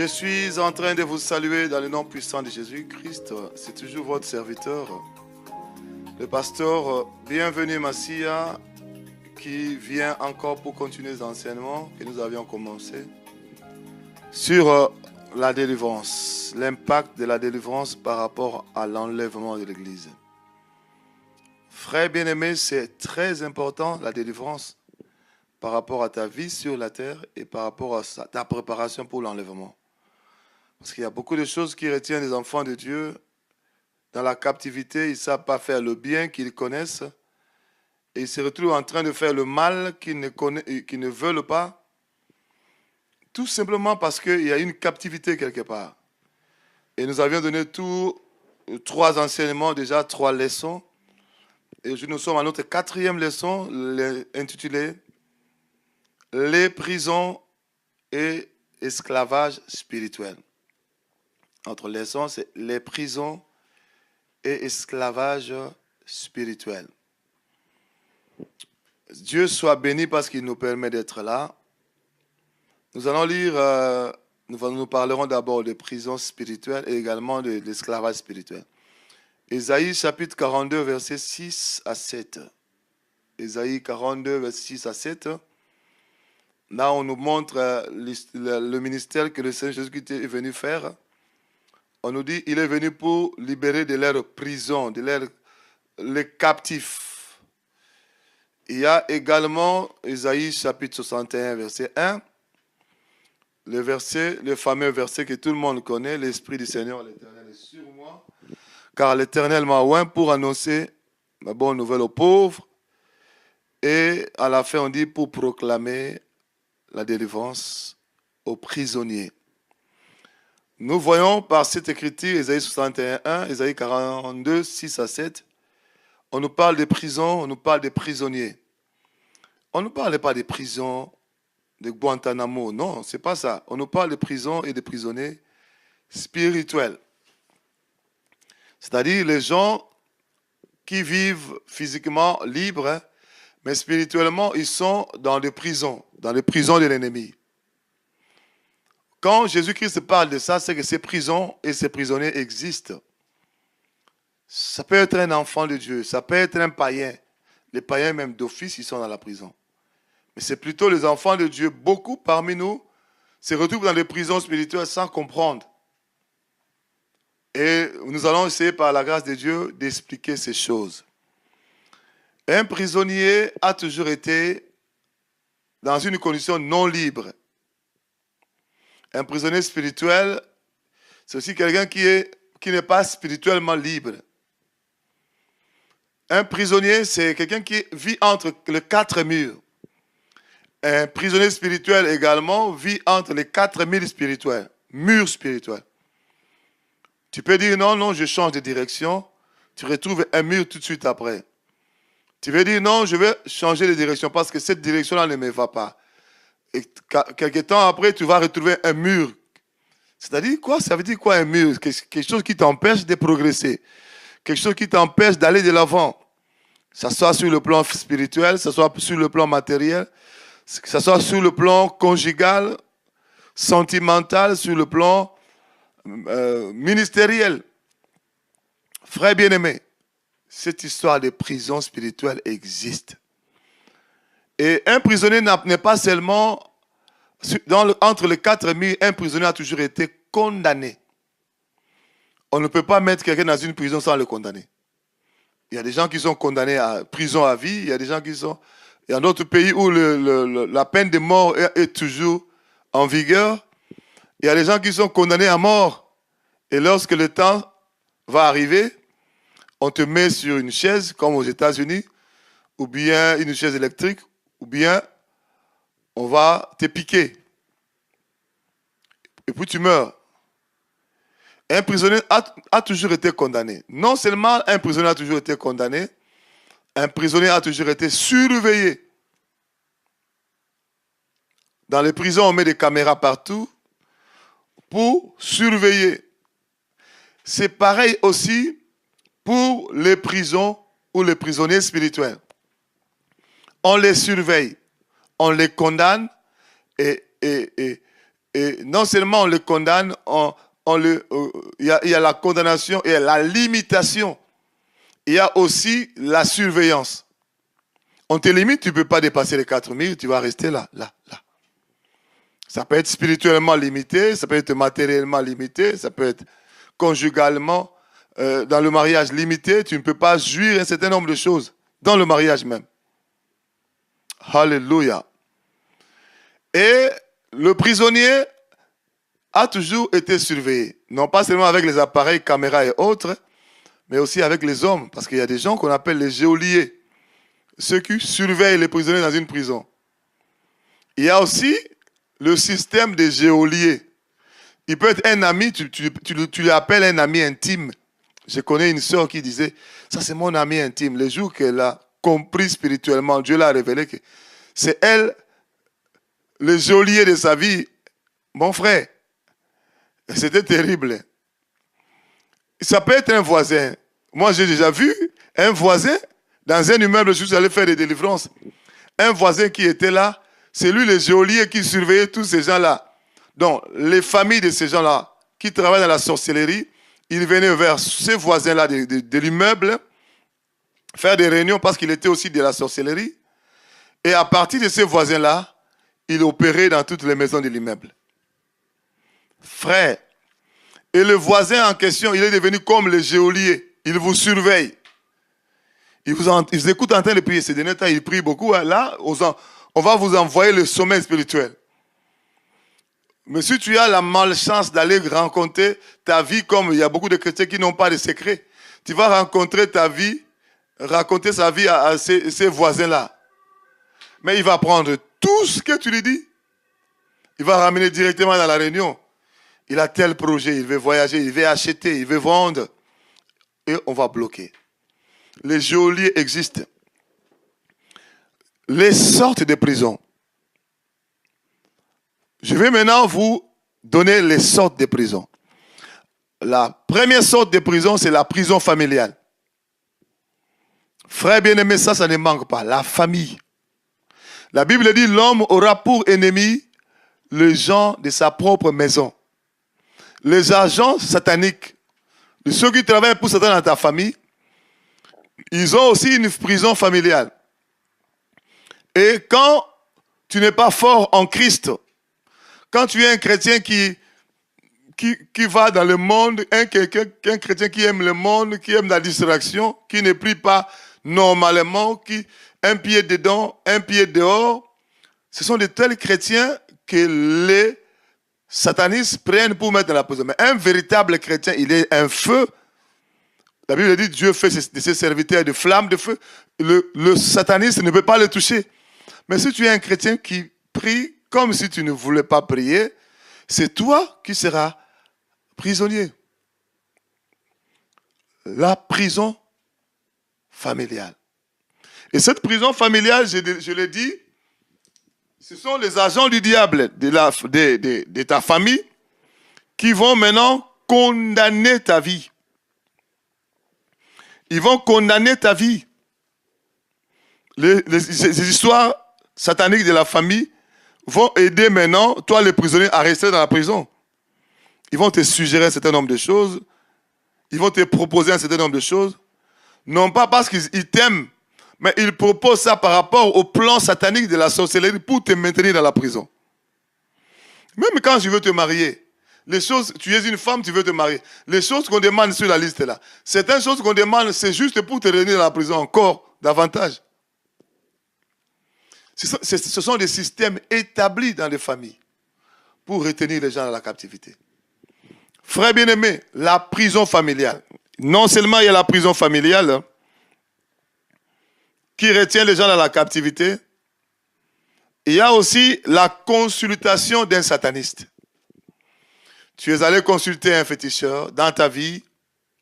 Je suis en train de vous saluer dans le nom puissant de Jésus-Christ. C'est toujours votre serviteur, le pasteur Bienvenu Massia, qui vient encore pour continuer les enseignements que nous avions commencé sur la délivrance, l'impact de la délivrance par rapport à l'enlèvement de l'Église. Frère bien-aimé, c'est très important la délivrance par rapport à ta vie sur la terre et par rapport à ta préparation pour l'enlèvement. Parce qu'il y a beaucoup de choses qui retiennent les enfants de Dieu dans la captivité. Ils ne savent pas faire le bien qu'ils connaissent et ils se retrouvent en train de faire le mal qu'ils ne veulent pas, tout simplement parce qu'il y a une captivité quelque part. Et nous avions donné trois enseignements, déjà 3 leçons. Et aujourd'hui, nous sommes à notre 4e leçon, intitulée « Les prisons et esclavage spirituel ». Notre leçon, c'est « Les prisons et esclavage spirituel ». Dieu soit béni parce qu'il nous permet d'être là. Nous allons lire, nous parlerons d'abord des prisons spirituelles et également de l'esclavage spirituel. Ésaïe chapitre 42, versets 6 à 7. Ésaïe 42, versets 6 à 7. Là, on nous montre le ministère que le Seigneur Jésus-Christ est venu faire. On nous dit qu'il est venu pour libérer de leur prison, les captifs. Il y a également Ésaïe chapitre 61, verset 1. Le fameux verset que tout le monde connaît, l'Esprit du Seigneur, l'Éternel est sur moi, car l'Éternel m'a oint pour annoncer ma bonne nouvelle aux pauvres. Et à la fin, on dit pour proclamer la délivrance aux prisonniers. Nous voyons par cette écriture, Ésaïe 61, Ésaïe 42, 6 à 7, on nous parle des prisons, on nous parle des prisonniers. On ne nous parle pas des prisons de Guantanamo, non, c'est pas ça. On nous parle des prisons et des prisonniers spirituels. C'est-à-dire les gens qui vivent physiquement libres, mais spirituellement, ils sont dans les prisons de l'ennemi. Quand Jésus-Christ parle de ça, c'est que ces prisons et ces prisonniers existent. Ça peut être un enfant de Dieu, ça peut être un païen. Les païens même d'office, ils sont dans la prison. Mais c'est plutôt les enfants de Dieu. Beaucoup parmi nous se retrouvent dans les prisons spirituelles sans comprendre. Et nous allons essayer par la grâce de Dieu d'expliquer ces choses. Un prisonnier a toujours été dans une condition non libre. Un prisonnier spirituel, c'est aussi quelqu'un qui n'est pas spirituellement libre. Un prisonnier, c'est quelqu'un qui vit entre les 4 murs. Un prisonnier spirituel également vit entre les 4 murs spirituels. Tu peux dire non, je change de direction. Tu retrouves un mur tout de suite après. Tu veux dire non, je vais changer de direction parce que cette direction-là ne me va pas. Et quelque temps après, tu vas retrouver un mur. C'est-à-dire quoi? Ça veut dire quoi un mur? Quelque chose qui t'empêche de progresser. Quelque chose qui t'empêche d'aller de l'avant. Que ce soit sur le plan spirituel, que ce soit sur le plan matériel, que ce soit sur le plan conjugal, sentimental, sur le plan ministériel. Frère bien-aimé, cette histoire de prison spirituelle existe. Et un prisonnier n'est pas seulement, entre les 4 murs, un prisonnier a toujours été condamné. On ne peut pas mettre quelqu'un dans une prison sans le condamner. Il y a des gens qui sont condamnés à prison à vie, il y a des gens qui sont... Il y a d'autres pays où la peine de mort est toujours en vigueur. Il y a des gens qui sont condamnés à mort. Et lorsque le temps va arriver, on te met sur une chaise, comme aux États-Unis, ou bien une chaise électrique, ou bien on va te piquer. Et puis tu meurs. Un prisonnier a toujours été condamné. Non seulement un prisonnier a toujours été condamné, un prisonnier a toujours été surveillé. Dans les prisons, on met des caméras partout pour surveiller. C'est pareil aussi pour les prisons ou les prisonniers spirituels. On les surveille, on les condamne et Et non seulement on le condamne, il y a la condamnation et la limitation. Il y a aussi la surveillance. On te limite, tu ne peux pas dépasser les 4000, tu vas rester là. Ça peut être spirituellement limité, ça peut être matériellement limité, ça peut être conjugalement, dans le mariage limité. Tu ne peux pas jouir un certain nombre de choses, dans le mariage même. Alléluia. Et le prisonnier a toujours été surveillé. Non pas seulement avec les appareils, caméras et autres, mais aussi avec les hommes. Parce qu'il y a des gens qu'on appelle les geôliers. Ceux qui surveillent les prisonniers dans une prison. Il y a aussi le système des geôliers. Il peut être un ami, tu l'appelles un ami intime. Je connais une sœur qui disait, ça c'est mon ami intime. Le jour qu'elle a compris spirituellement, Dieu l'a révélé que c'est elle, le geôlier de sa vie. Mon frère, c'était terrible. Ça peut être un voisin. Moi, j'ai déjà vu un voisin dans un immeuble, je suis allé faire des délivrances. Un voisin qui était là, c'est lui le geôlier qui surveillait tous ces gens-là. Donc, les familles de ces gens-là qui travaillent dans la sorcellerie, ils venaient vers ces voisins-là de l'immeuble faire des réunions parce qu'il était aussi de la sorcellerie. Et à partir de ces voisins-là, il opérait dans toutes les maisons de l'immeuble. Frère, et le voisin en question, il est devenu comme le geôlier. Il vous surveille. Il vous écoute en train de prier. Ces derniers temps, il prie beaucoup. Là, on va vous envoyer le sommet spirituel. Mais si tu as la malchance d'aller rencontrer ta vie, comme il y a beaucoup de chrétiens qui n'ont pas de secret, tu vas rencontrer ta vie, raconter sa vie à ces voisins-là. Mais il va prendre tout ce que tu lui dis. Il va ramener directement dans la réunion. Il a tel projet, il veut voyager, il veut acheter, il veut vendre. Et on va bloquer. Les geôliers existent. Les sortes de prisons. Je vais maintenant vous donner les sortes de prisons. La première sorte de prison, c'est la prison familiale. Frère bien-aimé, ça ne manque pas. La famille. La Bible dit, l'homme aura pour ennemi les gens de sa propre maison. Les agents sataniques, ceux qui travaillent pour Satan dans ta famille, ils ont aussi une prison familiale. Et quand tu n'es pas fort en Christ, quand tu es un chrétien qui va dans le monde, un chrétien qui aime le monde, qui aime la distraction, qui ne prie pas normalement, qui un pied dedans, un pied dehors, ce sont de tels chrétiens que les satanistes prennent pour mettre dans la prison. Mais un véritable chrétien, il est un feu. La Bible dit, Dieu fait de ses serviteurs de flammes de feu. Le sataniste ne peut pas le toucher. Mais si tu es un chrétien qui prie comme si tu ne voulais pas prier, c'est toi qui seras prisonnier. La prison familiale. Et cette prison familiale, je l'ai dit, ce sont les agents du diable de ta famille qui vont maintenant condamner ta vie. Ils vont condamner ta vie. Les histoires sataniques de la famille vont aider maintenant, toi le prisonnier, à rester dans la prison. Ils vont te suggérer un certain nombre de choses. Ils vont te proposer un certain nombre de choses. Non pas parce qu'ils t'aiment, mais ils proposent ça par rapport au plan satanique de la sorcellerie pour te maintenir dans la prison. Même quand tu veux te marier, les choses, tu es une femme, tu veux te marier. Les choses qu'on demande sur la liste là, certaines choses qu'on demande, c'est juste pour te retenir dans la prison encore davantage. Ce sont des systèmes établis dans les familles pour retenir les gens dans la captivité. Frère bien-aimé, la prison familiale. Non seulement il y a la prison familiale qui retient les gens dans la captivité, il y a aussi la consultation d'un sataniste. Tu es allé consulter un féticheur dans ta vie,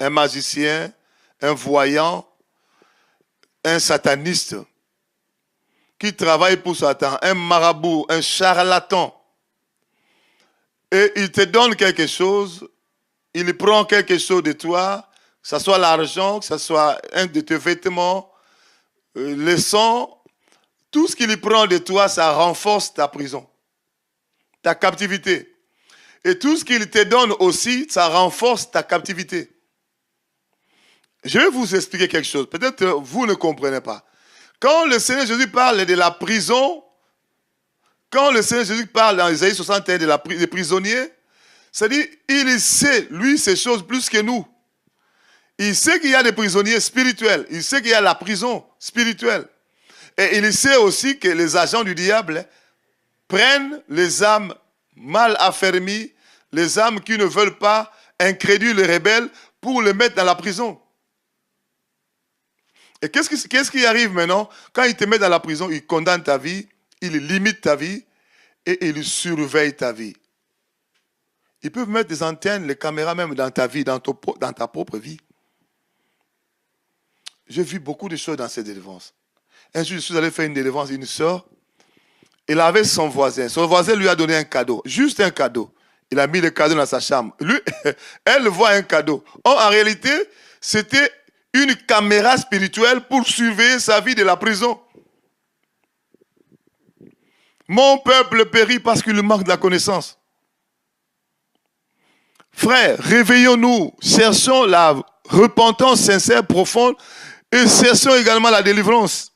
un magicien, un voyant, un sataniste qui travaille pour Satan, un marabout, un charlatan. Et il te donne quelque chose, il prend quelque chose de toi, que ce soit l'argent, que ce soit un de tes vêtements, le sang, tout ce qu'il prend de toi, ça renforce ta prison, ta captivité. Et tout ce qu'il te donne aussi, ça renforce ta captivité. Je vais vous expliquer quelque chose. Peut-être vous ne comprenez pas. Quand le Seigneur Jésus parle de la prison, quand le Seigneur Jésus parle dans Isaïe 61 des prisonniers, c'est-à-dire, il sait, lui, ces choses plus que nous. Il sait qu'il y a des prisonniers spirituels. Il sait qu'il y a la prison spirituelle. Et il sait aussi que les agents du diable prennent les âmes mal affermies, les âmes qui ne veulent pas, incrédules et rebelles, pour les mettre dans la prison. Et qu'est-ce qui arrive maintenant? Quand il te met dans la prison, il condamne ta vie, il limite ta vie et il surveille ta vie. Ils peuvent mettre des antennes, les caméras même dans ta vie, dans ta propre vie. J'ai vu beaucoup de choses dans cette délivrance. Un jour, je suis allé faire une délivrance, une soeur. Il avait son voisin. Son voisin lui a donné un cadeau, juste un cadeau. Il a mis le cadeau dans sa chambre. Lui, elle voit un cadeau. Or, en réalité, c'était une caméra spirituelle pour surveiller sa vie de la prison. Mon peuple périt parce qu'il manque de la connaissance. Frères, réveillons-nous, cherchons la repentance sincère, profonde, et cherchons également la délivrance.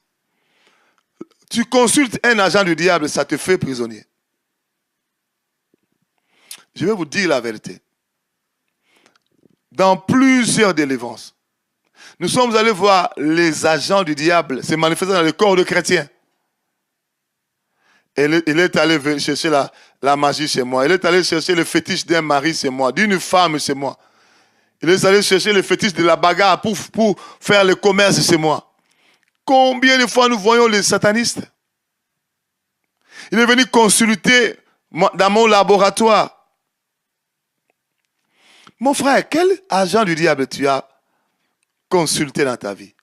Tu consultes un agent du diable, ça te fait prisonnier. Je vais vous dire la vérité. Dans plusieurs délivrances, nous sommes allés voir les agents du diable se manifester dans le corps de chrétiens. Il est allé chercher la magie chez moi. Il est allé chercher le fétiche d'un mari chez moi, d'une femme chez moi. Il est allé chercher le fétiche de la bagarre pour faire le commerce chez moi. Combien de fois nous voyons les satanistes? Il est venu consulter dans mon laboratoire. Mon frère, quel agent du diable tu as consulté dans ta vie?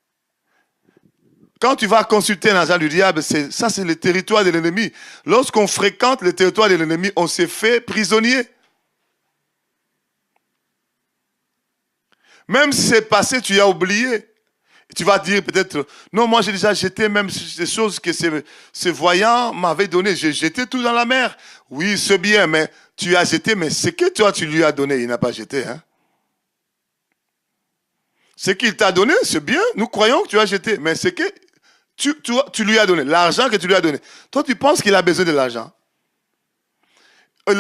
Quand tu vas consulter un agent du diable, ça c'est le territoire de l'ennemi. Lorsqu'on fréquente le territoire de l'ennemi, on se fait prisonnier. Même si c'est passé, tu as oublié. Tu vas dire peut-être, non, moi j'ai déjà jeté même des choses que ce voyant m'avait donné. J'ai jeté tout dans la mer. Oui, c'est bien, mais tu as jeté, mais ce que toi tu lui as donné, il n'a pas jeté. Hein? Ce qu'il t'a donné, c'est bien. Nous croyons que tu as jeté, mais ce que tu lui as donné, l'argent que tu lui as donné. Toi, tu penses qu'il a besoin de l'argent.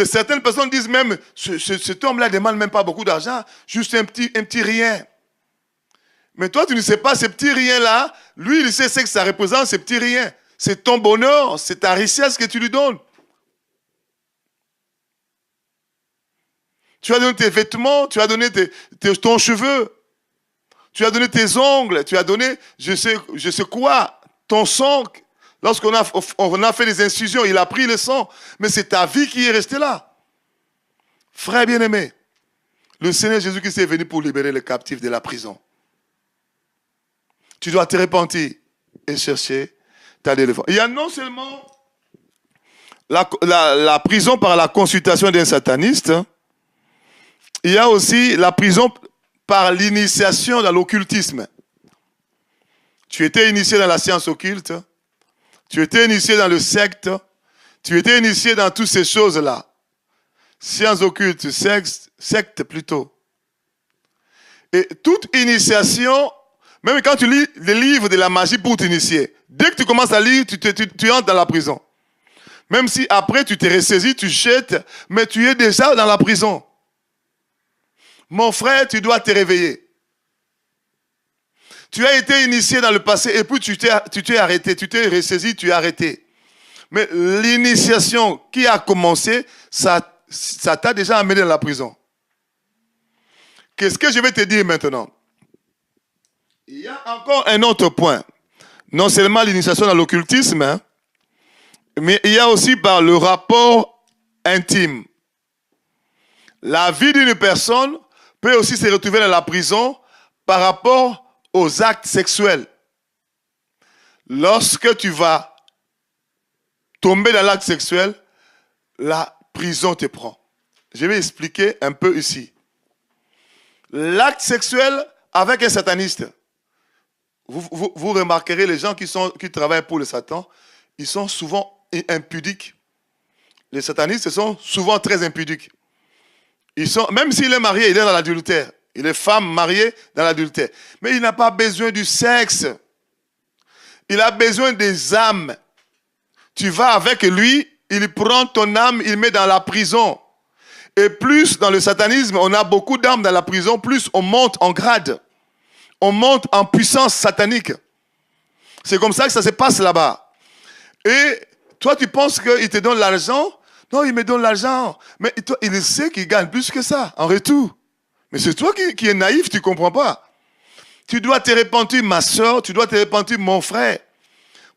Certaines personnes disent même, cet homme-là ne demande même pas beaucoup d'argent, juste un petit rien. Mais toi, tu ne sais pas, ce petit rien-là, lui, il sait ce que ça représente, ce petit rien. C'est ton bonheur, c'est ta richesse que tu lui donnes. Tu as donné tes vêtements, tu as donné ton cheveu, tu as donné tes ongles, tu as donné je sais quoi, ton sang. Lorsqu'on a fait des incisions, il a pris le sang. Mais c'est ta vie qui est restée là. Frère bien-aimé, le Seigneur Jésus-Christ est venu pour libérer les captifs de la prison. Tu dois te repentir et chercher ta délivrance. Il y a non seulement la prison par la consultation d'un sataniste, il y a aussi la prison par l'initiation dans l'occultisme. Tu étais initié dans la science occulte, tu étais initié dans le secte, tu étais initié dans toutes ces choses-là. Science occulte, secte plutôt. Et toute initiation, même quand tu lis les livres de la magie pour t'initier, dès que tu commences à lire, tu entres dans la prison. Même si après tu t'es ressaisi, tu jettes, mais tu es déjà dans la prison. Mon frère, tu dois te réveiller. Tu as été initié dans le passé et puis tu t'es arrêté, tu t'es ressaisi, tu es arrêté. Mais l'initiation qui a commencé, ça t'a déjà amené dans la prison. Qu'est-ce que je vais te dire maintenant? Il y a encore un autre point. Non seulement l'initiation dans l'occultisme, hein, mais il y a aussi par le rapport intime. La vie d'une personne peut aussi se retrouver dans la prison par rapport aux actes sexuels. Lorsque tu vas tomber dans l'acte sexuel, la prison te prend. Je vais expliquer un peu ici. L'acte sexuel avec un sataniste. Vous remarquerez les gens qui travaillent pour le Satan, ils sont souvent impudiques. Les satanistes sont souvent très impudiques. Même s'il est marié, il est dans l'adultère. Il est femme mariée dans l'adultère. Mais il n'a pas besoin du sexe. Il a besoin des âmes. Tu vas avec lui, il prend ton âme, il met dans la prison. Et plus dans le satanisme, on a beaucoup d'âmes dans la prison, plus on monte en grade. On monte en puissance satanique. C'est comme ça que ça se passe là-bas. Et toi, tu penses qu'il te donne l'argent? Non, il me donne l'argent. Mais toi, il sait qu'il gagne plus que ça en retour. Mais c'est toi qui es naïf, tu ne comprends pas. Tu dois te repentir, ma soeur, tu dois te repentir, mon frère.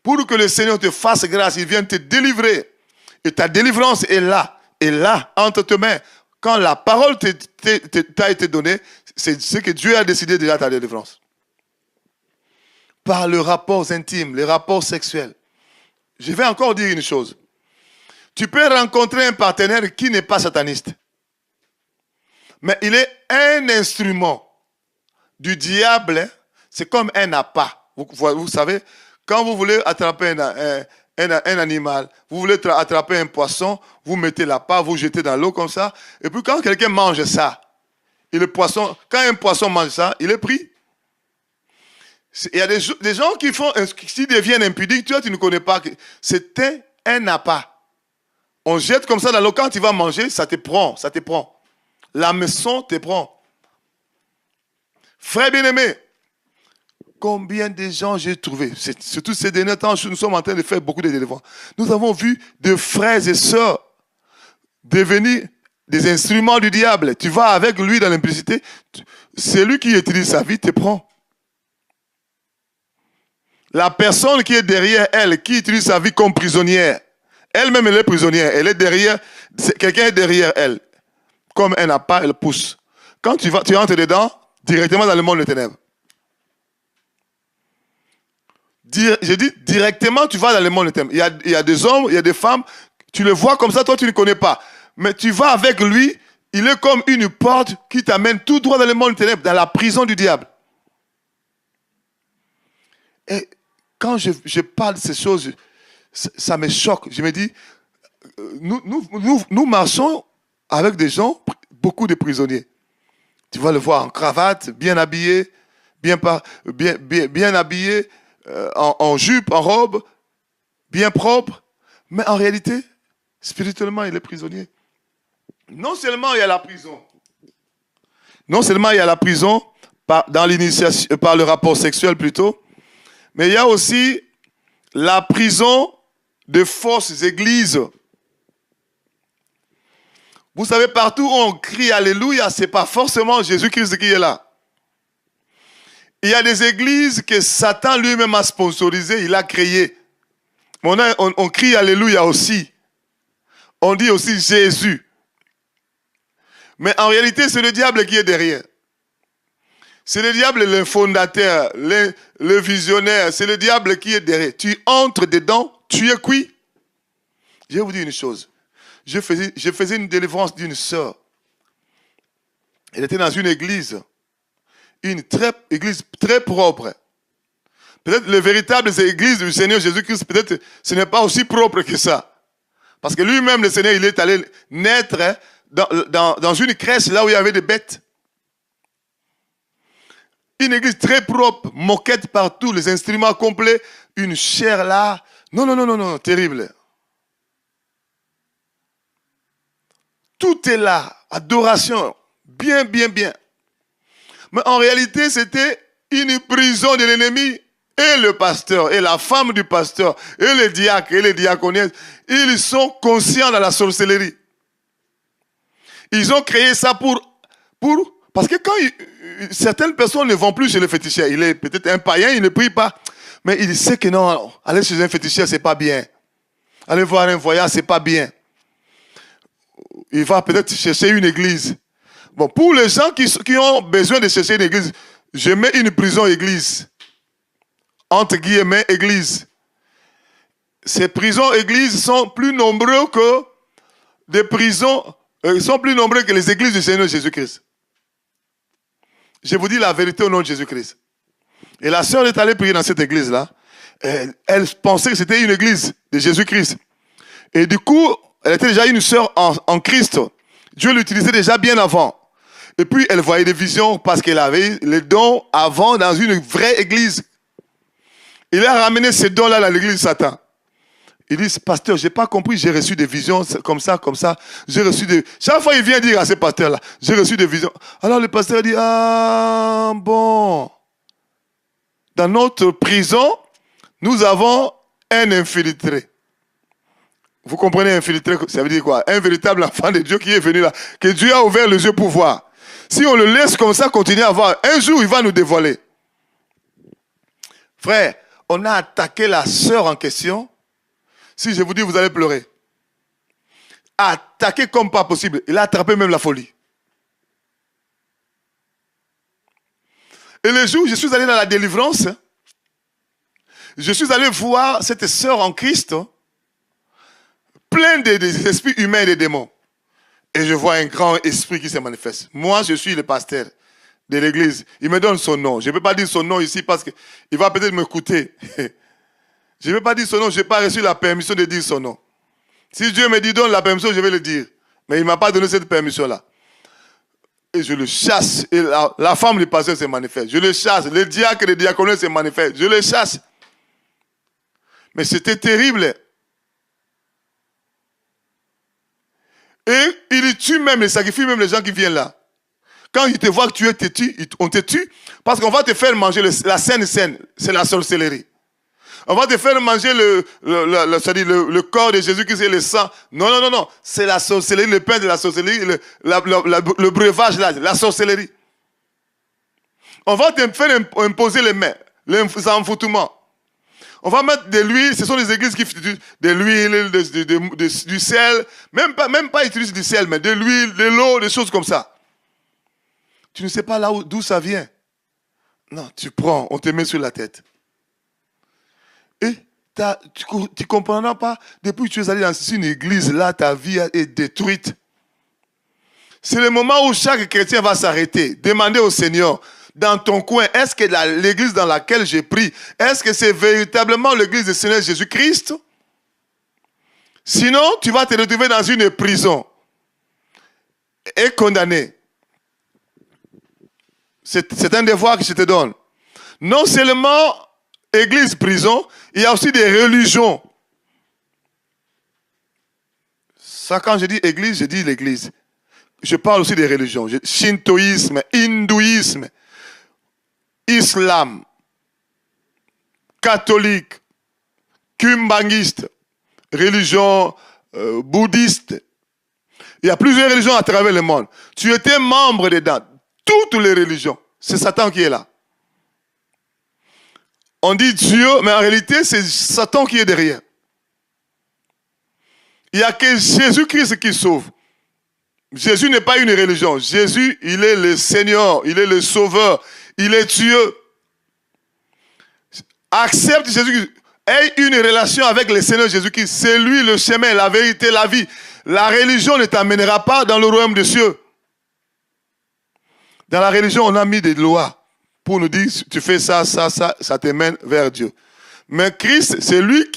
Pour que le Seigneur te fasse grâce, il vient te délivrer. Et ta délivrance est là, entre tes mains. Quand la parole t'a été donnée, c'est ce que Dieu a décidé déjà ta délivrance. Par les rapports intimes, les rapports sexuels. Je vais encore dire une chose. Tu peux rencontrer un partenaire qui n'est pas sataniste. Mais il est un instrument du diable. C'est comme un appât. Vous savez, quand vous voulez attraper un animal, vous voulez attraper un poisson, vous mettez l'appât, vous jetez dans l'eau comme ça. Et puis quand quelqu'un mange ça, et le poisson, quand un poisson mange ça, il est pris. Il y a des gens qui deviennent impudiques, tu ne connais pas. C'était un appât. On jette comme ça dans l'eau, quand tu vas manger, ça te prend. La maison te prend. Frère bien-aimé, combien de gens j'ai trouvé, surtout ces derniers temps, nous sommes en train de faire beaucoup de délivrances. Nous avons vu des frères et sœurs devenir des instruments du diable. Tu vas avec lui dans l'implicité, c'est lui qui utilise sa vie, te prend. La personne qui est derrière elle, qui utilise sa vie comme prisonnière, elle-même elle est prisonnière, elle est derrière, quelqu'un est derrière elle. Comme un appât, elle pousse. Quand tu entres dedans, directement dans le monde des ténèbres. J'ai dit, directement, tu vas dans le monde des ténèbres. Il y a des hommes, il y a des femmes, tu le vois comme ça, toi tu ne connais pas. Mais tu vas avec lui, il est comme une porte qui t'amène tout droit dans le monde des ténèbres, dans la prison du diable. Et quand je parle de ces choses, ça me choque. Je me dis, nous marchons avec des gens, beaucoup de prisonniers. Tu vas le voir en cravate, bien habillé, bien habillé, en jupe, en robe, bien propre. Mais en réalité, spirituellement, il est prisonnier. Non seulement il y a la prison, dans l'initiation, par le rapport sexuel plutôt, mais il y a aussi la prison de fausses églises. Vous savez, partout où on crie Alléluia, ce n'est pas forcément Jésus-Christ qui est là. Il y a des églises que Satan lui-même a sponsorisées, il a créées. On crie Alléluia aussi. On dit aussi Jésus. Mais en réalité, c'est le diable qui est derrière. C'est le diable le fondateur, le visionnaire. C'est le diable qui est derrière. Tu entres dedans, tu es cuit. Je vais vous dire une chose. Je faisais une délivrance d'une sœur. Elle était dans une église. Église très propre. Peut-être les véritables églises du Seigneur Jésus-Christ, peut-être ce n'est pas aussi propre que ça. Parce que lui-même, le Seigneur, il est allé naître dans une crèche là où il y avait des bêtes. Une église très propre, moquette partout, les instruments complets, une chair là. Non, terrible. Tout est là, adoration, bien. Mais en réalité, c'était une prison de l'ennemi. Et le pasteur, et la femme du pasteur, et les diacres, et les diaconesses, ils sont conscients de la sorcellerie. Ils ont créé ça parce que quand certaines personnes ne vont plus chez le féticheur, il est peut-être un païen, il ne prie pas, mais il sait que non, aller chez un féticheur, c'est pas bien. Aller voir un voyant, c'est pas bien. Il va peut-être chercher une église. Bon, pour les gens qui ont besoin de chercher une église, je mets une prison église. Entre guillemets, église. Ces prisons-églises sont plus nombreux que des prisons, sont plus nombreux que les églises du Seigneur Jésus-Christ. Je vous dis la vérité au nom de Jésus-Christ. Et la sœur est allée prier dans cette église-là. Elle pensait que c'était une église de Jésus-Christ. Et du coup, elle était déjà une sœur en Christ. Dieu l'utilisait déjà bien avant. Et puis, elle voyait des visions parce qu'elle avait les dons avant dans une vraie église. Il a ramené ces dons-là à l'église de Satan. Il dit, pasteur, je n'ai pas compris, j'ai reçu des visions comme ça. J'ai reçu des... Chaque fois, il vient dire à ce pasteur-là, j'ai reçu des visions. Alors le pasteur dit, ah bon. Dans notre prison, nous avons un infiltré. Vous comprenez infiltré, ça veut dire quoi? Un véritable enfant de Dieu qui est venu là, que Dieu a ouvert les yeux pour voir. Si on le laisse comme ça continuer à voir, un jour il va nous dévoiler. Frère, on a attaqué la sœur en question. Si je vous dis, vous allez pleurer. Attaqué comme pas possible. Il a attrapé même la folie. Et le jour où je suis allé dans la délivrance, je suis allé voir cette sœur en Christ, pleine des esprits humains et des démons. Et je vois un grand esprit qui se manifeste. Moi, je suis le pasteur de l'église. Il me donne son nom. Je ne peux pas dire son nom ici parce qu'il va peut-être m'écouter. Je ne peux pas dire son nom. Je n'ai pas reçu la permission de dire son nom. Si Dieu me dit donne la permission, je vais le dire. Mais il ne m'a pas donné cette permission-là. Et je le chasse. Et la femme du pasteur se manifeste. Je le chasse. Le diacre et le diaconné se manifestent. Je le chasse. Mais c'était terrible. Et il tue même, il sacrifie même les gens qui viennent là. Quand ils te voient que tu es têtu, on te tue parce qu'on va te faire manger la saine, c'est la sorcellerie. On va te faire manger le corps de Jésus qui c'est le sang. Non, c'est la sorcellerie, le pain de la sorcellerie, le breuvage là, la sorcellerie. On va te faire imposer les mains, les enfoutements. On va mettre de l'huile, ce sont les églises qui utilisent de l'huile, du sel, même pas utiliser du sel, mais de l'huile, de l'eau, des choses comme ça. Tu ne sais pas là d'où ça vient. Non, tu prends, on te met sur la tête. Et tu ne comprendras pas, depuis que tu es allé dans une église, là, ta vie est détruite. C'est le moment où chaque chrétien va s'arrêter, demander au Seigneur, dans ton coin, est-ce que l'église dans laquelle j'ai pris, est-ce que c'est véritablement l'église du Seigneur Jésus-Christ? Sinon, tu vas te retrouver dans une prison et condamné. C'est un devoir que je te donne. Non seulement église, prison, il y a aussi des religions. Ça, quand je dis église, je dis l'église. Je parle aussi des religions. Shintoïsme, hindouisme, islam, catholique, kumbangiste, religion bouddhiste. Il y a plusieurs religions à travers le monde. Tu étais membre dedans. Toutes les religions. C'est Satan qui est là. On dit Dieu, mais en réalité, c'est Satan qui est derrière. Il n'y a que Jésus-Christ qui sauve. Jésus n'est pas une religion. Jésus, il est le Seigneur, il est le Sauveur, il est Dieu. Accepte Jésus-Christ. Aie une relation avec le Seigneur Jésus-Christ. C'est lui le chemin, la vérité, la vie. La religion ne t'amènera pas dans le royaume des cieux. Dans la religion, on a mis des lois pour nous dire, tu fais ça, ça te mène vers Dieu. Mais Christ, c'est lui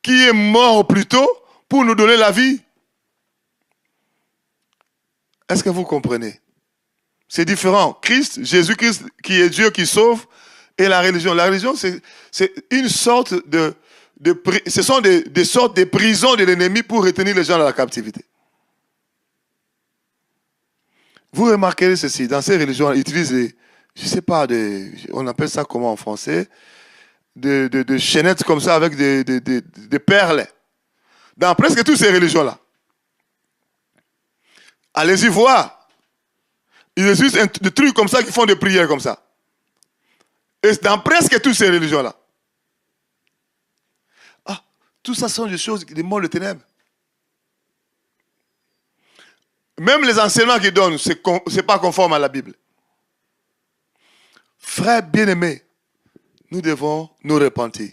qui est mort plutôt pour nous donner la vie. Est-ce que vous comprenez? C'est différent. Christ, Jésus-Christ, qui est Dieu qui sauve, et la religion. La religion, c'est une sorte ce sont des sortes de prisons de l'ennemi pour retenir les gens dans la captivité. Vous remarquerez ceci, dans ces religions, ils utilisent je ne sais pas, on appelle ça comment en français, de chaînettes comme ça avec des perles. Dans presque toutes ces religions-là. Allez-y voir. Ils utilisent des trucs comme ça qui font des prières comme ça. Et dans presque toutes ces religions-là. Ah, tout ça sont des choses, des mots de ténèbres. Même les enseignements qu'ils donnent, ce n'est pas conforme à la Bible. Frères bien-aimés, nous devons nous repentir.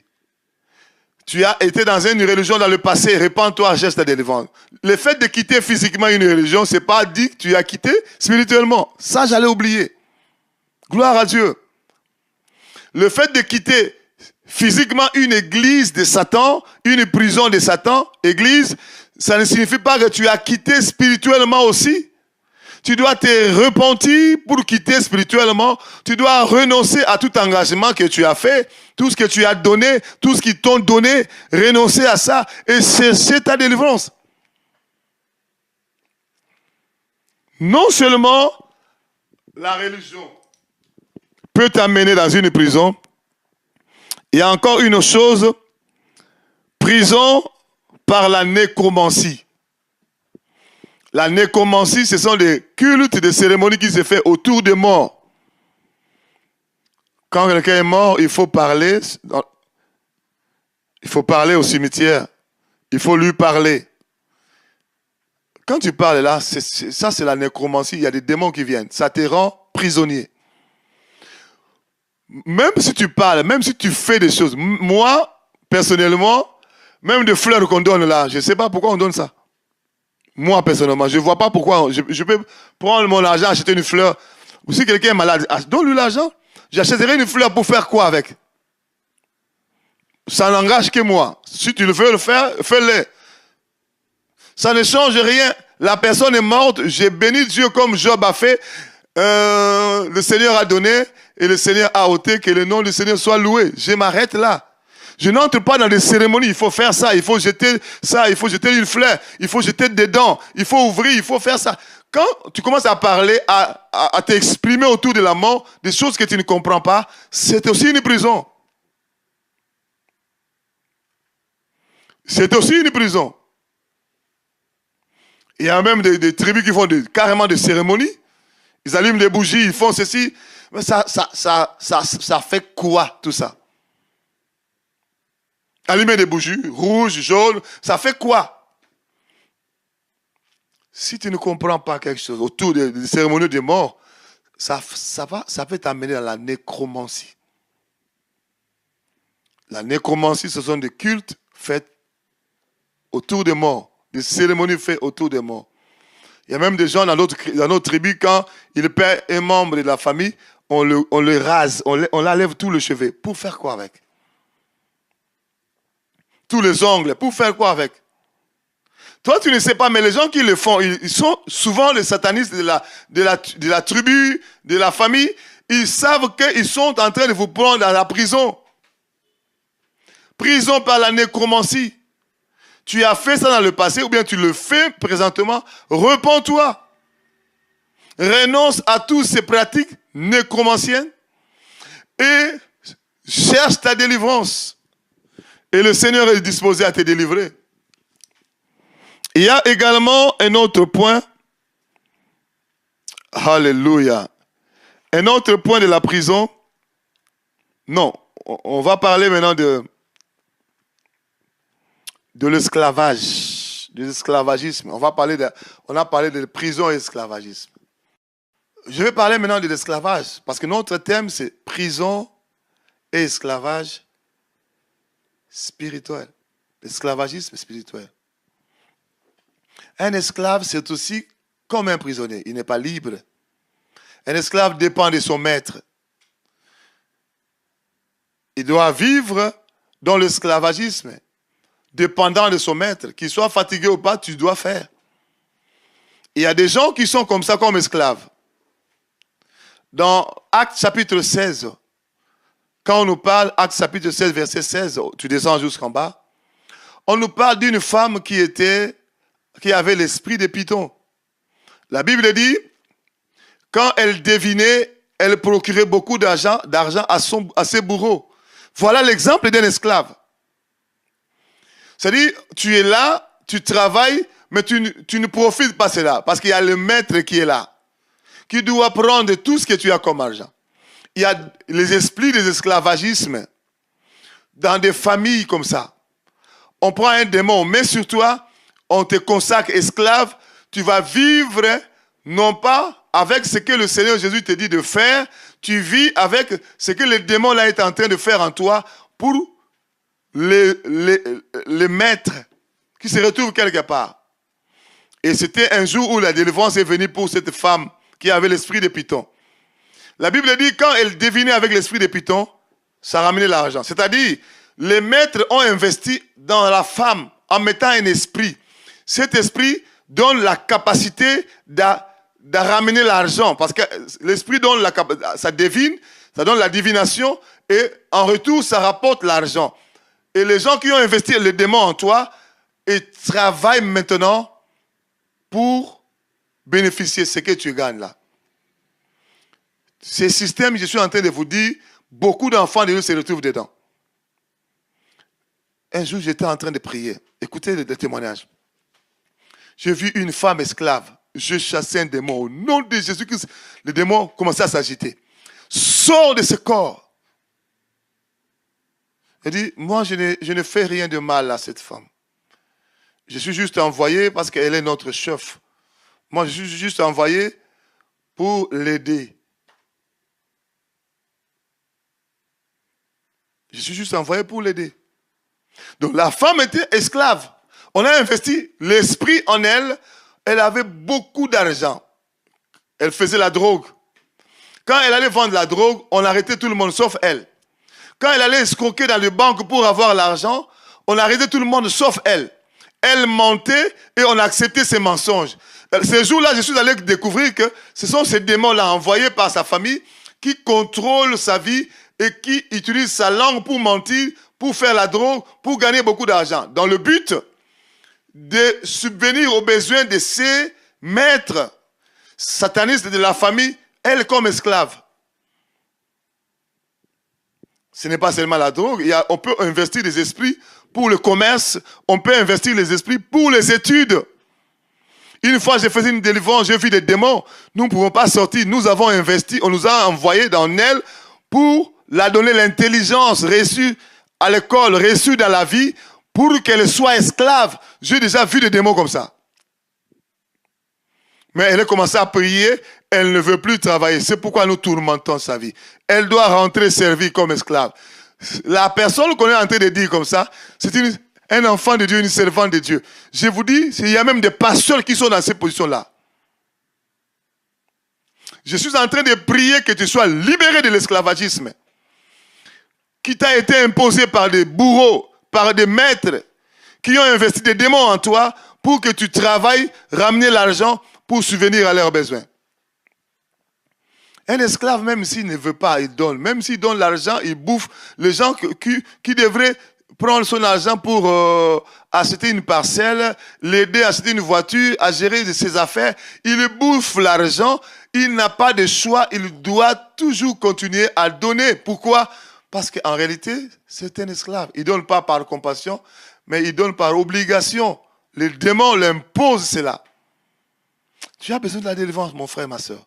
Tu as été dans une religion dans le passé, repens-toi, geste de délivrance. Le fait de quitter physiquement une religion, ce n'est pas dit que tu as quitté spirituellement. Ça, j'allais oublier. Gloire à Dieu. Le fait de quitter physiquement une église de Satan, une prison de Satan, église, ça ne signifie pas que tu as quitté spirituellement aussi. Tu dois te repentir pour quitter spirituellement. Tu dois renoncer à tout engagement que tu as fait, tout ce que tu as donné, tout ce qu'ils t'ont donné, renoncer à ça et chercher ta délivrance. Non seulement la religion peut t'amener dans une prison, il y a encore une chose, prison par la nécromancie. La nécromancie, ce sont des cultes, des cérémonies qui se font autour des morts. Quand quelqu'un est mort, il faut parler au cimetière. Il faut lui parler. Quand tu parles là, ça c'est la nécromancie, il y a des démons qui viennent. Ça te rend prisonnier. Même si tu parles, même si tu fais des choses, moi, personnellement, même des fleurs qu'on donne là, je ne sais pas pourquoi on donne ça. Moi, personnellement, je ne vois pas pourquoi. Je peux prendre mon argent, acheter une fleur. Ou si quelqu'un est malade, donne-lui l'argent. J'achèterai une fleur pour faire quoi avec? Ça n'engage que moi. Si tu veux le faire, fais-le. Ça ne change rien. La personne est morte. J'ai béni Dieu comme Job a fait. Le Seigneur a donné et le Seigneur a ôté. Que le nom du Seigneur soit loué. Je m'arrête là. Je n'entre pas dans des cérémonies. Il faut faire ça. Il faut jeter ça. Il faut jeter une fleur. Il faut jeter des dents. Il faut ouvrir. Il faut faire ça. Quand tu commences à parler, à t'exprimer autour de la mort, des choses que tu ne comprends pas, c'est aussi une prison. C'est aussi une prison. Il y a même des tribus qui font carrément des cérémonies. Ils allument des bougies, ils font ceci. Mais ça fait quoi tout ça? Allumer des bougies, rouges, jaunes, ça fait quoi? Si tu ne comprends pas quelque chose autour des cérémonies des morts, ça peut t'amener à la nécromancie. La nécromancie, ce sont des cultes faits autour des morts, des cérémonies faites autour des morts. Il y a même des gens dans notre tribu, quand il perd un membre de la famille, on le rase, on l'enlève tout le cheveu. Pour faire quoi avec? Tous les ongles, pour faire quoi avec? Toi, tu ne sais pas, mais les gens qui le font, ils sont souvent les satanistes de la tribu, de la famille. Ils savent qu'ils sont en train de vous prendre à la prison. Prison par la nécromancie. Tu as fait ça dans le passé ou bien tu le fais présentement. Repens-toi. Renonce à toutes ces pratiques nécromanciennes et cherche ta délivrance. Et le Seigneur est disposé à te délivrer. Il y a également un autre point. Alléluia. Un autre point de la prison. Non, on va parler maintenant de l'esclavage, de l'esclavagisme. On a parlé de prison et esclavagisme. Je vais parler maintenant de l'esclavage, parce que notre thème, c'est prison et esclavage spirituel. L'esclavagisme spirituel. Un esclave, c'est aussi comme un prisonnier. Il n'est pas libre. Un esclave dépend de son maître. Il doit vivre dans l'esclavagisme, dépendant de son maître. Qu'il soit fatigué ou pas, tu dois faire. Il y a des gens qui sont comme ça, comme esclaves. Dans Actes chapitre 16, quand on nous parle, Actes chapitre 16, verset 16, tu descends jusqu'en bas, on nous parle d'une femme qui avait l'esprit de Python. La Bible dit, quand elle devinait, elle procurait beaucoup d'argent à ses bourreaux. Voilà l'exemple d'un esclave. C'est-à-dire, tu es là, tu travailles, mais tu ne profites pas de cela, parce qu'il y a le maître qui est là, qui doit prendre tout ce que tu as comme argent. Il y a les esprits des esclavagismes dans des familles comme ça. On prend un démon, on met sur toi, on te consacre esclave, tu vas vivre non pas avec ce que le Seigneur Jésus te dit de faire, tu vis avec ce que le démon là est en train de faire en toi pour les maîtres qui se retrouvent quelque part. Et c'était un jour où la délivrance est venue pour cette femme qui avait l'esprit de Python. La Bible dit quand elle devinait avec l'esprit de Python, ça ramenait l'argent. C'est-à-dire, les maîtres ont investi dans la femme en mettant un esprit. Cet esprit donne la capacité de ramener l'argent. Parce que l'esprit donne ça devine, ça donne la divination et en retour, ça rapporte l'argent. Et les gens qui ont investi le démon en toi, ils travaillent maintenant pour bénéficier de ce que tu gagnes là. Ces systèmes, je suis en train de vous dire, beaucoup d'enfants de Dieu se retrouvent dedans. Un jour, j'étais en train de prier. Écoutez le témoignage. J'ai vu une femme esclave. Je chassais un démon. Au nom de Jésus-Christ, le démon commençait à s'agiter. Sors de ce corps. Elle dit, moi, je ne fais rien de mal à cette femme. Je suis juste envoyé parce qu'elle est notre chef. Moi, je suis juste envoyé pour l'aider. Je suis juste envoyé pour l'aider. Donc la femme était esclave. On a investi l'esprit en elle. Elle avait beaucoup d'argent. Elle faisait la drogue. Quand elle allait vendre la drogue, on arrêtait tout le monde sauf elle. Quand elle allait escroquer dans les banques pour avoir l'argent, on arrêtait tout le monde sauf elle. Elle mentait et on acceptait ses mensonges. Ce jour-là, je suis allé découvrir que ce sont ces démons-là envoyés par sa famille qui contrôlent sa vie et qui utilisent sa langue pour mentir, pour faire la drogue, pour gagner beaucoup d'argent. Dans le but de subvenir aux besoins de ses maîtres satanistes de la famille, elle comme esclave. Ce n'est pas seulement la drogue. On peut investir des esprits pour le commerce. On peut investir les esprits pour les études. Une fois, je faisais une délivrance, j'ai vu des démons. Nous ne pouvons pas sortir. Nous avons investi, on nous a envoyé dans elle pour la donner l'intelligence reçue à l'école, reçue dans la vie, pour qu'elle soit esclave. J'ai déjà vu des démons comme ça. Mais elle a commencé à prier, elle ne veut plus travailler. C'est pourquoi nous tourmentons sa vie. Elle doit rentrer servir comme esclave. La personne qu'on est en train de dire comme ça, c'est un enfant de Dieu, une servante de Dieu. Je vous dis, il y a même des pasteurs qui sont dans ces positions-là. Je suis en train de prier que tu sois libéré de l'esclavagisme qui t'a été imposé par des bourreaux, par des maîtres qui ont investi des démons en toi pour que tu travailles, ramener l'argent pour subvenir à leurs besoins. Un esclave, même s'il ne veut pas, il donne. Même s'il donne l'argent, il bouffe. Les gens qui devraient prendre son argent pour acheter une parcelle, l'aider à acheter une voiture, à gérer ses affaires, il bouffe l'argent. Il n'a pas de choix. Il doit toujours continuer à donner. Pourquoi? Parce qu'en réalité, c'est un esclave. Il ne donne pas par compassion, mais il donne par obligation. Les démons l'imposent cela. Tu as besoin de la délivrance, mon frère, ma soeur.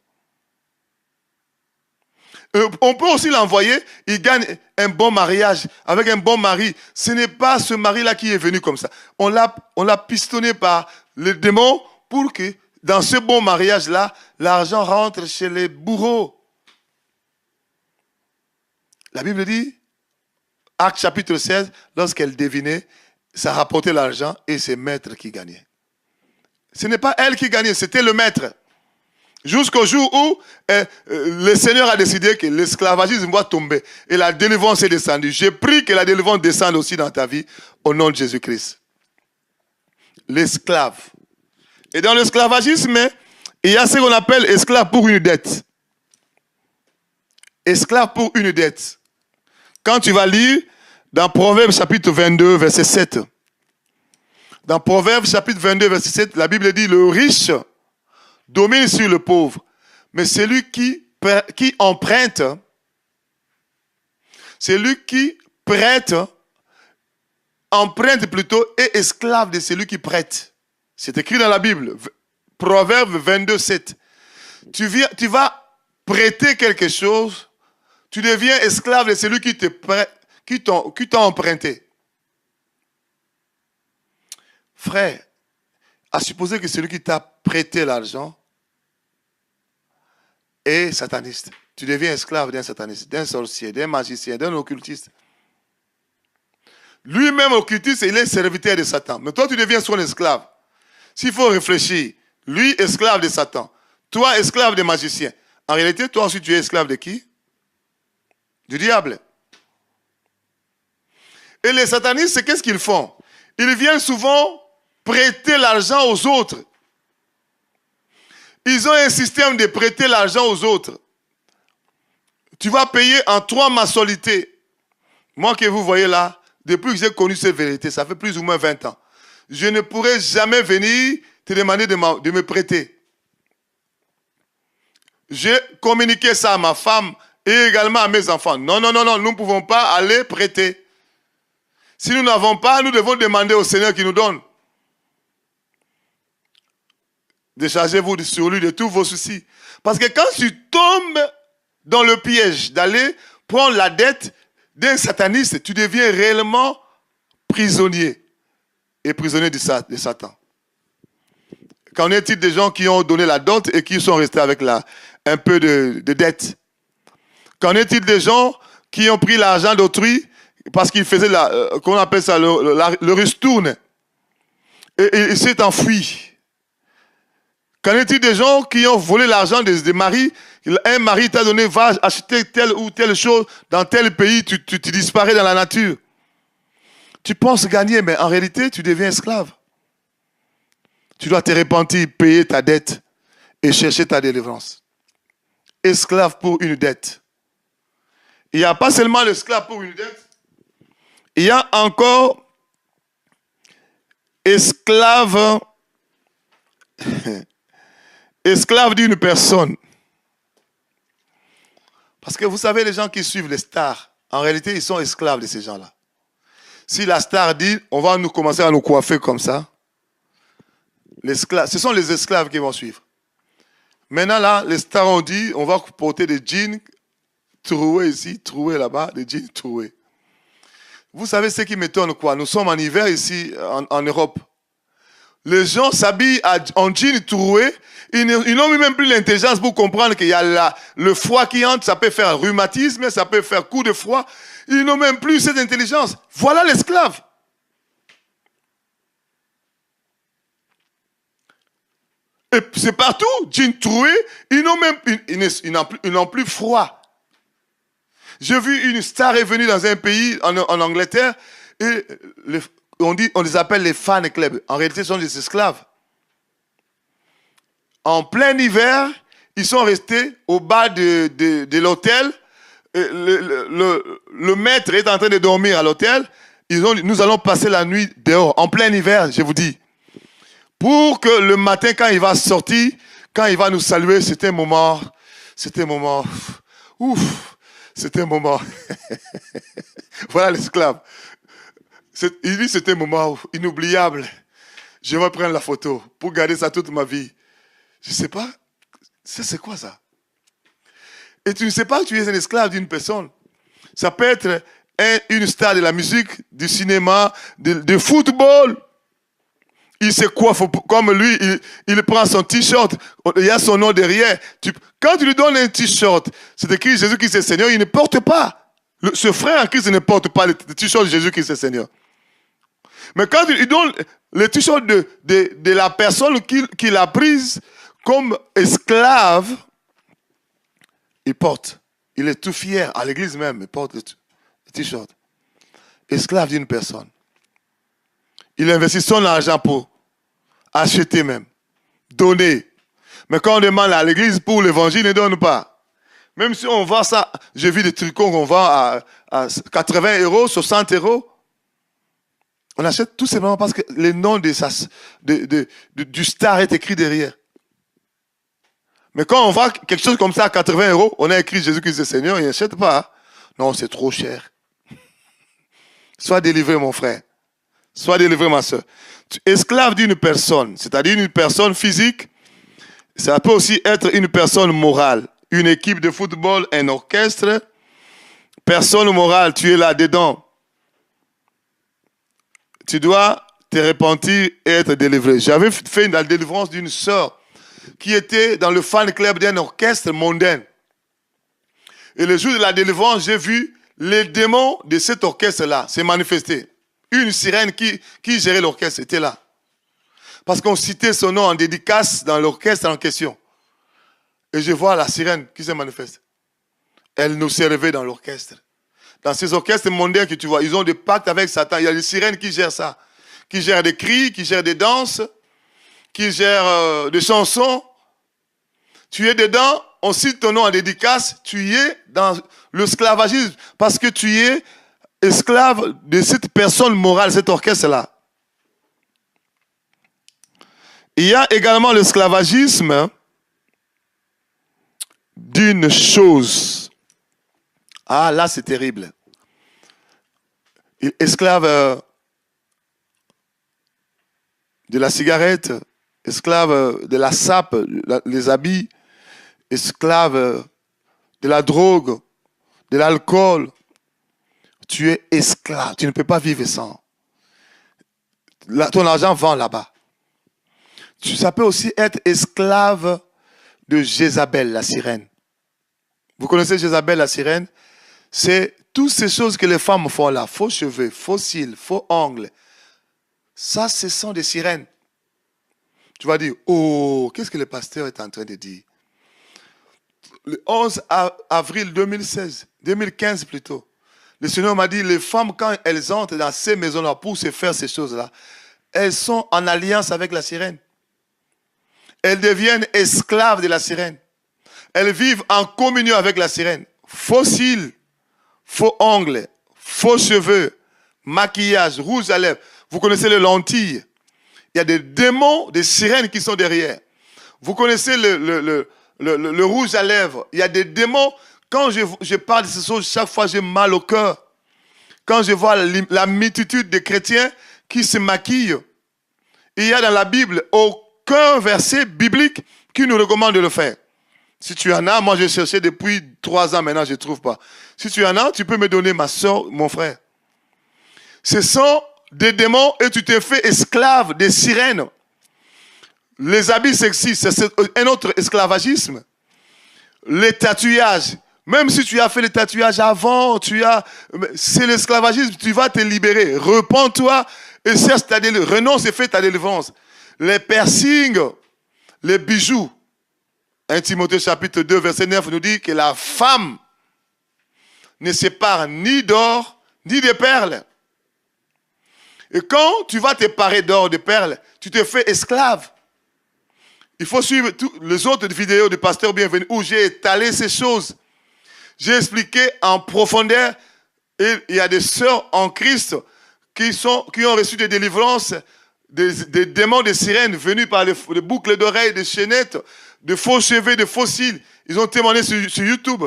On peut aussi l'envoyer, il gagne un bon mariage avec un bon mari. Ce n'est pas ce mari-là qui est venu comme ça. On l'a pistonné par le démon pour que dans ce bon mariage-là, l'argent rentre chez les bourreaux. La Bible dit, Acte chapitre 16, lorsqu'elle devinait, ça rapportait l'argent et c'est le maître qui gagnait. Ce n'est pas elle qui gagnait, c'était le maître. Jusqu'au jour où le Seigneur a décidé que l'esclavagisme va tomber et la délivrance est descendue. J'ai pris que la délivrance descende aussi dans ta vie au nom de Jésus-Christ. L'esclave. Et dans l'esclavagisme, il y a ce qu'on appelle esclave pour une dette. Esclave pour une dette. Quand tu vas lire dans Proverbes chapitre 22, verset 7. Dans Proverbes chapitre 22, verset 7, la Bible dit, le riche domine sur le pauvre. Mais celui qui emprunte, celui qui prête, emprunte plutôt, est esclave de celui qui prête. C'est écrit dans la Bible. Proverbe 22, 7. Tu vas prêter quelque chose, tu deviens esclave de celui qui t'a emprunté. Frère, à supposer que celui qui t'a prêté l'argent est sataniste. Tu deviens esclave d'un sataniste, d'un sorcier, d'un magicien, d'un occultiste. Lui-même occultiste, il est serviteur de Satan. Mais toi, tu deviens son esclave. S'il faut réfléchir, lui, esclave de Satan. Toi, esclave des magiciens. En réalité, toi aussi, tu es esclave de qui? Du diable. Et les satanistes, qu'est-ce qu'ils font? Ils viennent souvent prêter l'argent aux autres. Ils ont un système de prêter l'argent aux autres. Tu vas payer en 3 mensualités. Moi que vous voyez là, depuis que j'ai connu cette vérité, ça fait plus ou moins 20 ans. Je ne pourrai jamais venir te demander de me prêter. J'ai communiqué ça à ma femme et également à mes enfants. Non, non, non, non, nous ne pouvons pas aller prêter. Si nous n'avons pas, nous devons demander au Seigneur qui nous donne. Déchargez-vous sur lui de tous vos soucis. Parce que quand tu tombes dans le piège d'aller prendre la dette d'un sataniste, tu deviens réellement prisonnier. Et prisonnier de Satan. Qu'en est-il des gens qui ont donné la dot et qui sont restés avec un peu de dette? Qu'en est-il des gens qui ont pris l'argent d'autrui parce qu'ils faisaient qu'on appelle ça le ristourne et il s'est enfui? Qu'en est-il des gens qui ont volé l'argent des maris? Un mari t'a donné, va acheter telle ou telle chose dans tel pays, tu disparais dans la nature. Tu penses gagner, mais en réalité, tu deviens esclave. Tu dois te repentir, payer ta dette et chercher ta délivrance. Esclave pour une dette. Il n'y a pas seulement l'esclave pour une dette, il y a encore esclave d'une personne. Parce que vous savez, les gens qui suivent les stars, en réalité, ils sont esclaves de ces gens-là. Si la star dit, on va nous commencer à nous coiffer comme ça, ce sont les esclaves qui vont suivre. Maintenant, là, les stars ont dit, on va porter des jeans troués ici, troués là-bas, des jeans troués. Vous savez ce qui m'étonne quoi? Nous sommes en hiver ici, en Europe. Les gens s'habillent en jeans troués. Ils n'ont même plus l'intelligence pour comprendre qu'il y a le froid qui entre, ça peut faire rhumatisme, ça peut faire coup de froid. Ils n'ont même plus cette intelligence. Voilà l'esclave. Et c'est partout, jeans troués, ils n'ont plus froid. J'ai vu une star est venue dans un pays, en Angleterre, et on les appelle les fan clubs. En réalité, ce sont des esclaves. En plein hiver, ils sont restés au bas de l'hôtel. Le maître est en train de dormir à l'hôtel. Nous allons passer la nuit dehors, en plein hiver, je vous dis. Pour que le matin, quand il va sortir, quand il va nous saluer, c'était un moment, voilà l'esclave. Il dit c'était un moment inoubliable. Je vais prendre la photo pour garder ça toute ma vie. Je ne sais pas, c'est quoi ça? Et tu ne sais pas que tu es un esclave d'une personne. Ça peut être une star de la musique, du cinéma, de football. Il se coiffe comme lui, il prend son t-shirt, il y a son nom derrière. Quand tu lui donnes un t-shirt, c'est écrit Jésus-Christ est Seigneur, il ne porte pas. Ce frère en Christ ne porte pas le t-shirt de Jésus-Christ est Seigneur. Mais quand il donne le t-shirt de la personne qu'il a prise comme esclave, il porte. Il est tout fier, à l'église même, il porte le t-shirt. Esclave d'une personne. Il investit son argent pour acheter même, donner. Mais quand on demande à l'église pour l'évangile, il ne donne pas. Même si on vend ça, j'ai vu des tricots qu'on vend à 80 €, 60 €. On achète tout simplement parce que le nom du star est écrit derrière. Mais quand on vend quelque chose comme ça à 80 €, on a écrit Jésus-Christ est Seigneur, il n'achète pas. Non, c'est trop cher. Sois délivré, mon frère. Sois délivré, ma soeur. Esclave d'une personne, c'est-à-dire une personne physique, ça peut aussi être une personne morale. Une équipe de football, un orchestre. Personne morale, tu es là-dedans. Tu dois te repentir et être délivré. J'avais fait la délivrance d'une sœur qui était dans le fan club d'un orchestre mondain. Et le jour de la délivrance, j'ai vu les démons de cet orchestre-là se manifester. Une sirène qui gérait l'orchestre était là. Parce qu'on citait son nom en dédicace dans l'orchestre en question. Et je vois la sirène qui se manifeste. Elle nous servait dans l'orchestre. Dans ces orchestres mondains que tu vois, ils ont des pactes avec Satan. Il y a les sirènes qui gèrent ça. qui gère des cris, qui gère des danses, qui gère des chansons. Tu es dedans, on cite ton nom en dédicace, tu es dans l'esclavagisme parce que tu es esclave de cette personne morale, cet orchestre-là. Il y a également l'esclavagisme d'une chose. Ah, là, c'est terrible. Esclave de la cigarette, esclave de la sape, les habits, esclave de la drogue, de l'alcool. Tu es esclave, tu ne peux pas vivre sans. Ton argent vend là-bas. Ça peut aussi être esclave de Jézabel, la sirène. Vous connaissez Jézabel, la sirène? C'est toutes ces choses que les femmes font là. Faux cheveux, faux cils, faux ongles. Ça, ce sont des sirènes. Tu vas dire, oh, qu'est-ce que le pasteur est en train de dire? Le 11 avril 2015 plutôt, le Seigneur m'a dit, les femmes, quand elles entrent dans ces maisons-là pour se faire ces choses-là, elles sont en alliance avec la sirène. Elles deviennent esclaves de la sirène. Elles vivent en communion avec la sirène. Faux cils, faux ongles, faux cheveux, maquillage, rouge à lèvres. Vous connaissez les lentilles. Il y a des démons, des sirènes qui sont derrière. Vous connaissez le rouge à lèvres. Il y a des démons. Quand je parle de ces choses, chaque fois j'ai mal au cœur. Quand je vois la multitude de chrétiens qui se maquillent, il y a dans la Bible aucun verset biblique qui nous recommande de le faire. Si tu en as, moi j'ai cherché depuis 3 ans maintenant, je ne trouve pas. Si tu en as, tu peux me donner ma soeur, mon frère. Ce sont des démons et tu t'es fait esclave des sirènes. Les habits sexy, c'est un autre esclavagisme. Les tatouages, même si tu as fait les tatouages avant, c'est l'esclavagisme, tu vas te libérer. Repends-toi et cherche ta délivrance. Renonce et fais ta délivrance. Les piercings, les bijoux. 1 Timothée chapitre 2 verset 9 nous dit que la femme ne sépare ni d'or ni de perles. Et quand tu vas te parer d'or, de perles, tu te fais esclave. Il faut suivre les autres vidéos du pasteur Bienvenu où j'ai étalé ces choses. J'ai expliqué en profondeur. Et il y a des sœurs en Christ qui ont reçu des délivrances, des démons de sirènes venus par les boucles d'oreilles, des chaînettes, de faux cheveux, de faux cils. Ils ont témoigné sur YouTube.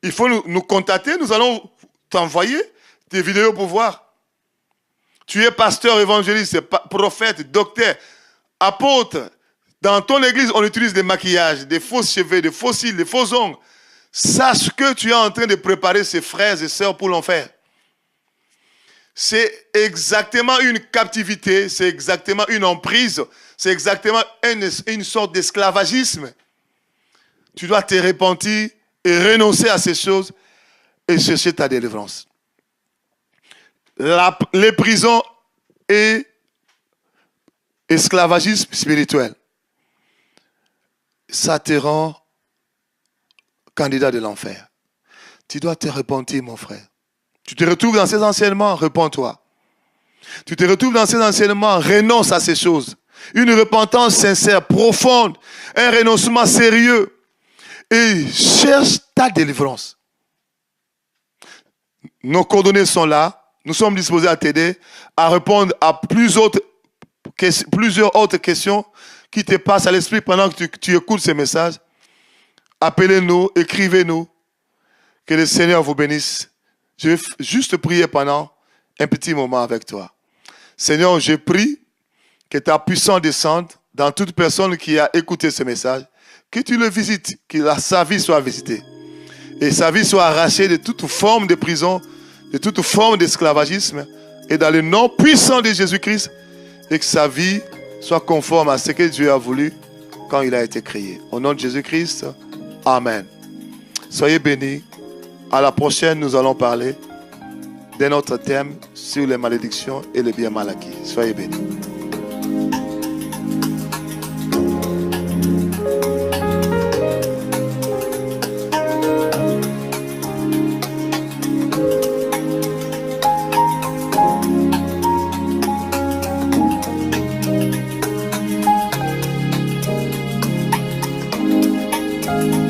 Il faut nous contacter. Nous allons t'envoyer des vidéos pour voir. Tu es pasteur, évangéliste, prophète, docteur, apôtre. Dans ton église, on utilise des maquillages, des faux cheveux, des faux cils, des faux ongles. Sache que tu es en train de préparer ses frères et sœurs pour l'enfer. C'est exactement une captivité, c'est exactement une emprise, c'est exactement une sorte d'esclavagisme. Tu dois te repentir et renoncer à ces choses et chercher ta délivrance. Les prisons et esclavagisme spirituel. Ça te rend candidat de l'enfer. Tu dois te repentir, mon frère. Tu te retrouves dans ces enseignements, repens-toi. Tu te retrouves dans ces enseignements, renonce à ces choses. Une repentance sincère, profonde, un renoncement sérieux. Et cherche ta délivrance. Nos coordonnées sont là. Nous sommes disposés à t'aider, à répondre à plusieurs autres questions qui te passent à l'esprit pendant que tu écoutes ces messages. Appelez-nous, écrivez-nous. Que le Seigneur vous bénisse. Je vais juste prier pendant un petit moment avec toi. Seigneur, je prie que ta puissance descende dans toute personne qui a écouté ce message. Que tu le visites, que sa vie soit visitée. Et sa vie soit arrachée de toute forme de prison, de toute forme d'esclavagisme. Et dans le nom puissant de Jésus-Christ, et que sa vie soit conforme à ce que Dieu a voulu quand il a été créé. Au nom de Jésus-Christ, Amen. Soyez bénis. À la prochaine, nous allons parler d'un autre thème sur les malédictions et les biens mal acquis. Soyez bénis. Amen.